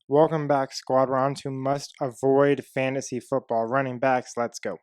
Welcome back, squad. We're on to must avoid fantasy football. Running backs, let's go.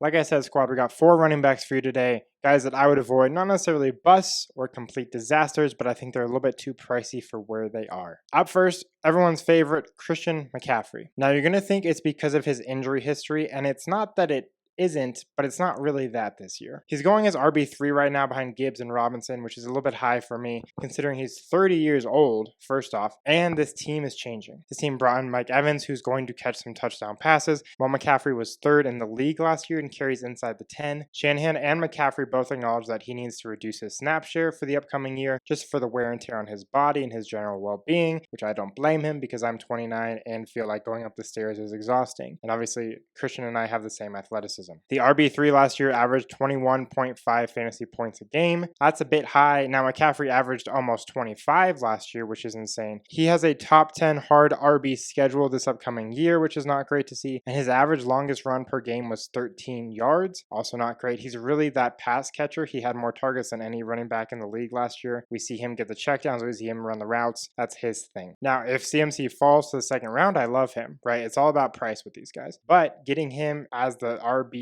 Like I said, squad, we got 4 running backs for you today. Guys that I would avoid, not necessarily busts or complete disasters, but I think they're a little bit too pricey for where they are. Up first, everyone's favorite, Christian McCaffrey. Now, you're going to think it's because of his injury history, and it's not that it isn't, but it's not really that this year. He's going as RB3 right now behind Gibbs and Robinson, which is a little bit high for me, considering he's 30 years old, first off, and this team is changing. This team brought in Mike Evans, who's going to catch some touchdown passes, while McCaffrey was 3rd in the league last year and carries inside the 10. Shanahan and McCaffrey both acknowledge that he needs to reduce his snap share for the upcoming year, just for the wear and tear on his body and his general well-being, which I don't blame him because I'm 29 and feel like going up the stairs is exhausting. And obviously, Christian and I have the same athleticism. The RB3 last year averaged 21.5 fantasy points a game. That's a bit high. Now, McCaffrey averaged almost 25 last year, which is insane. He has a top 10 hard RB schedule this upcoming year, which is not great to see. And his average longest run per game was 13 yards. Also not great. He's really that pass catcher. He had more targets than any running back in the league last year. We see him get the checkdowns. We see him run the routes. That's his thing. Now, if CMC falls to the second round, I love him, right? It's all about price with these guys. But getting him as the RB3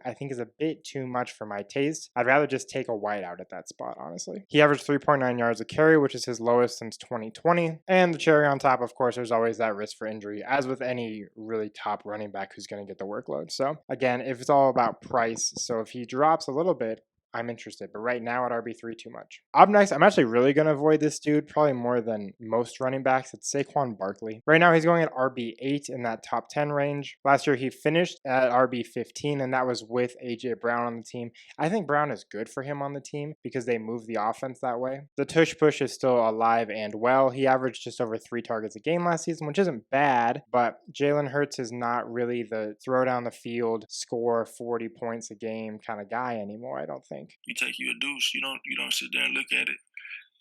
I think is a bit too much for my taste. I'd rather just take a wideout at that spot, honestly. He averaged 3.9 yards a carry, which is his lowest since 2020. And the cherry on top, of course, there's always that risk for injury, as with any really top running back who's going to get the workload. So again, if it's all about price, so if he drops a little bit, I'm interested, but right now at RB3, too much. Up next, I'm actually really going to avoid this dude, probably more than most running backs. It's Saquon Barkley. Right now, he's going at RB8 in that top 10 range. Last year, he finished at RB15, and that was with A.J. Brown on the team. I think Brown is good for him on the team because they move the offense that way. The tush push is still alive and well. He averaged just over 3 targets a game last season, which isn't bad, but Jalen Hurts is not really the throw down the field, score 40 points a game kind of guy anymore, I don't think. You take you a deuce. You don't sit there and look at it.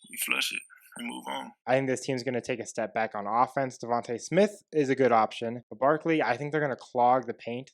You flush it and move on. I think this team's going to take a step back on offense. Devontae Smith is a good option. But Barkley, I think they're going to clog the paint,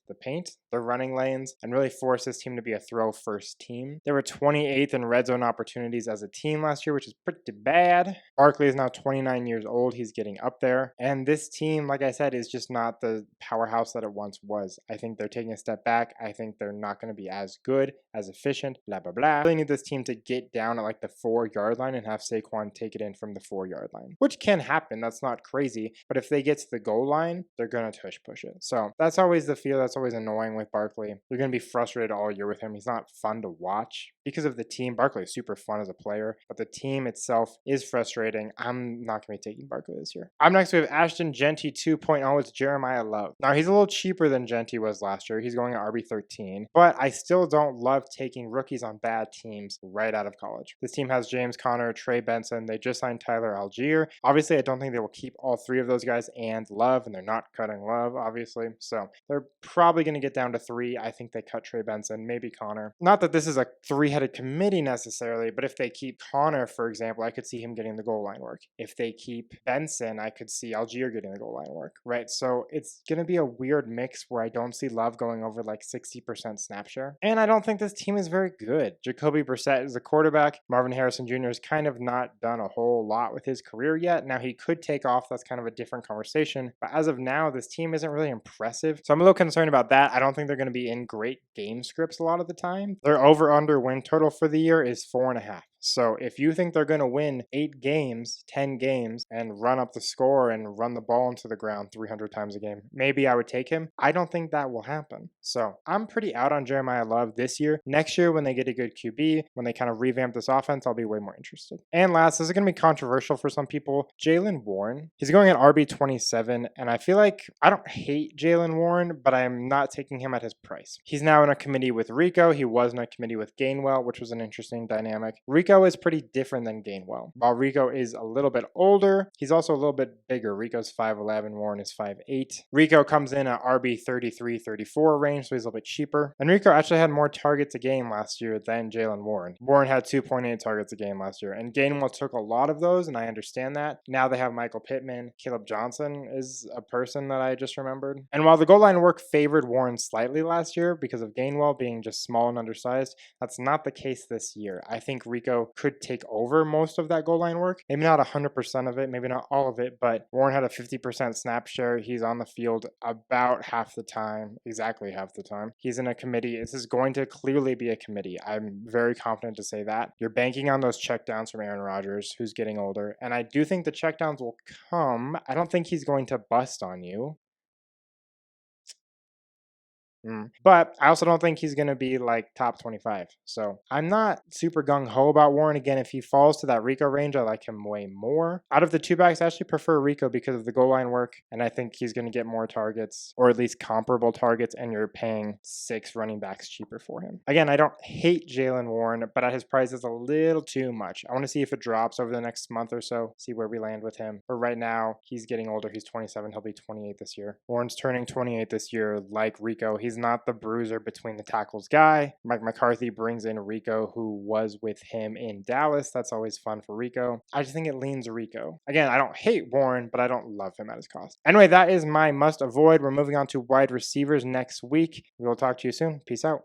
the running lanes, and really force this team to be a throw-first team. They were 28th in red zone opportunities as a team last year, which is pretty bad. Barkley is now 29 years old. He's getting up there. And this team, like I said, is just not the powerhouse that it once was. I think they're taking a step back. I think they're not going to be as good, as efficient, blah, blah, blah. I really need this team to get down at like the 4-yard line and have Saquon take it in from the 4-yard line, which can happen. That's not crazy. But if they get to the goal line, they're going to tush push it. So that's always the feel. That's always annoying with Barkley. You're going to be frustrated all year with him. He's not fun to watch because of the team. Barkley is super fun as a player, but the team itself is frustrating. I'm not going to be taking Barkley this year. Up next, we have Ashton Jeanty 2.0. It's Jeremiah Love. Now, he's a little cheaper than Jeanty was last year. He's going at RB13, but I still don't love taking rookies on bad teams right out of college. This team has James Conner, Trey Benson. They just signed Tyler Algier. Obviously, I don't think they will keep all 3 of those guys and Love, and they're not cutting Love, obviously. So they're probably going to get down to 3. I think they cut Trey Benson, maybe Conner. Not that this is a 3-headed committee necessarily, but if they keep Conner, for example, I could see him getting the goal line work. If they keep Benson, I could see Algier getting the goal line work, right? So it's going to be a weird mix where I don't see Love going over like 60% snap share. And I don't think this team is very good. Jacoby Brissett is the quarterback. Marvin Harrison Jr. has kind of not done a whole lot with his career yet. Now he could take off. That's kind of a different conversation. But as of now, this team isn't really impressive. So I'm a little concerned about that. I don't think they're going to be in great game scripts a lot of the time. Their over-under win total for the year is 4.5. So if you think they're going to win 8 games, 10 games, and run up the score and run the ball into the ground 300 times a game, maybe I would take him. I don't think that will happen. So I'm pretty out on Jeremiah Love this year. Next year, when they get a good QB, when they kind of revamp this offense, I'll be way more interested. And last, this is going to be controversial for some people, Jaylen Warren. He's going at RB27, and I feel like I don't hate Jaylen Warren, but I'm not taking him at his price. He's now in a committee with Rico. He was in a committee with Gainwell, which was an interesting dynamic. Rico Rico is pretty different than Gainwell. While Rico is a little bit older, he's also a little bit bigger. Rico's 5'11", Warren is 5'8". Rico comes in at RB 33, 34 range, so he's a little bit cheaper. And Rico actually had more targets a game last year than Jalen Warren. Warren had 2.8 targets a game last year, and Gainwell took a lot of those, and I understand that. Now they have Michael Pittman. Kaleb Johnson is a person that I just remembered. And while the goal line work favored Warren slightly last year because of Gainwell being just small and undersized, that's not the case this year. I think Rico could take over most of that goal line work. Maybe not 100% of it, maybe not all of it, but Warren had a 50% snap share. He's on the field about half the time, exactly half the time. He's in a committee. This is going to clearly be a committee. I'm very confident to say that. You're banking on those checkdowns from Aaron Rodgers, who's getting older, and I do think the checkdowns will come. I don't think he's going to bust on you. But I also don't think he's going to be like top 25. So I'm not super gung-ho about Warren. Again, if he falls to that Rico range, I like him way more. Out of the two backs, I actually prefer Rico because of the goal line work. And I think he's going to get more targets, or at least comparable targets, and you're paying 6 running backs cheaper for him. Again, I don't hate Jalen Warren, but at his price is a little too much. I want to see if it drops over the next month or so, see where we land with him. But right now, he's getting older. He's 27. He'll be 28 this year. Warren's turning 28 this year like Rico. He's not the bruiser between the tackles guy. Mike McCarthy brings in Rico, who was with him in Dallas. That's always fun for Rico. I just think it leans Rico. Again, I don't hate Warren, but I don't love him at his cost. Anyway, that is my must avoid. We're moving on to wide receivers next week. We will talk to you soon. Peace out.